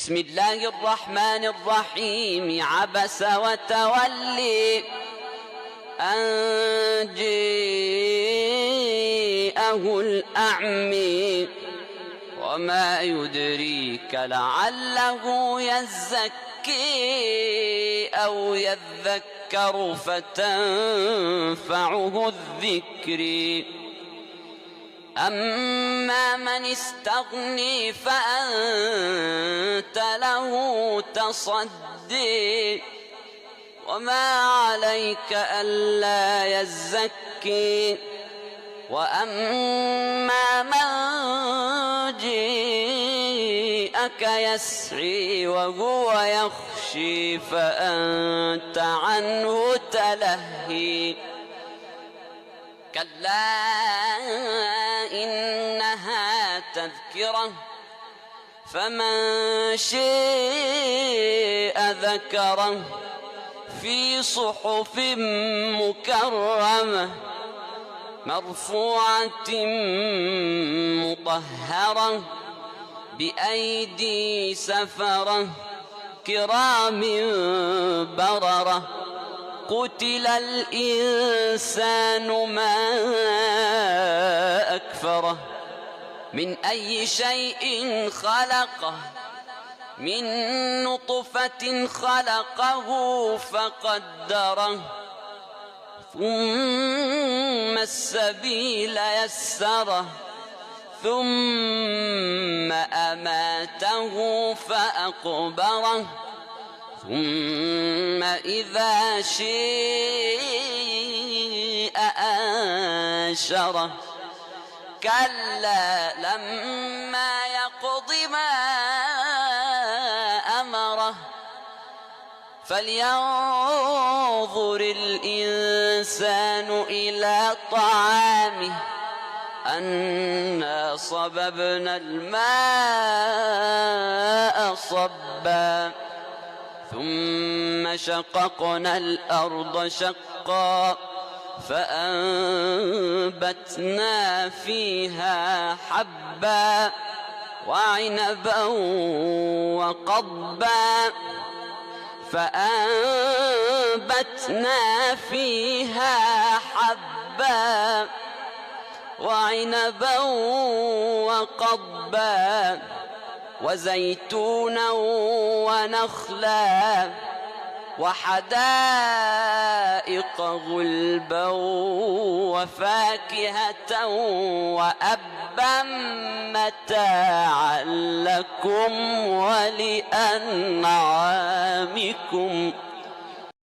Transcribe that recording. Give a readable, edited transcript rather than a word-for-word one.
بسم الله الرحمن الرحيم. عبس وتولي أن جاءه الأعمى وما يدريك لعله يزكي أو يذكر فتنفعه الذكر. أما من استغني فأنت له تصدي وما عليك ألا يزكي. وأما من جاءك يسعي وهو يخشي فأنت عنه تلهي. كلا إنها تذكرة فمن شاء ذكره في صحف مكرمة مرفوعة مطهرة بأيدي سفرة كرام بررة. قتل الإنسان ما أكفره من أي شيء خلقه من نطفة خلقه فقدره ثم السبيل يسره ثم أماته فأقبره ثم إذا شاء أنشره. كلا لما يقض ما أمره فلينظر الإنسان إلى طعامه أنا صببنا الماء صبا ثم شققنا الأرض شقا فأنبتنا فيها حبا وعنبا وقضبا فأنبتنا فيها حبا وعنبا وقضبا وزيتونا ونخلا وحدائق غلبا وفاكهة وأبا متاعا لكم ولأنعامكم.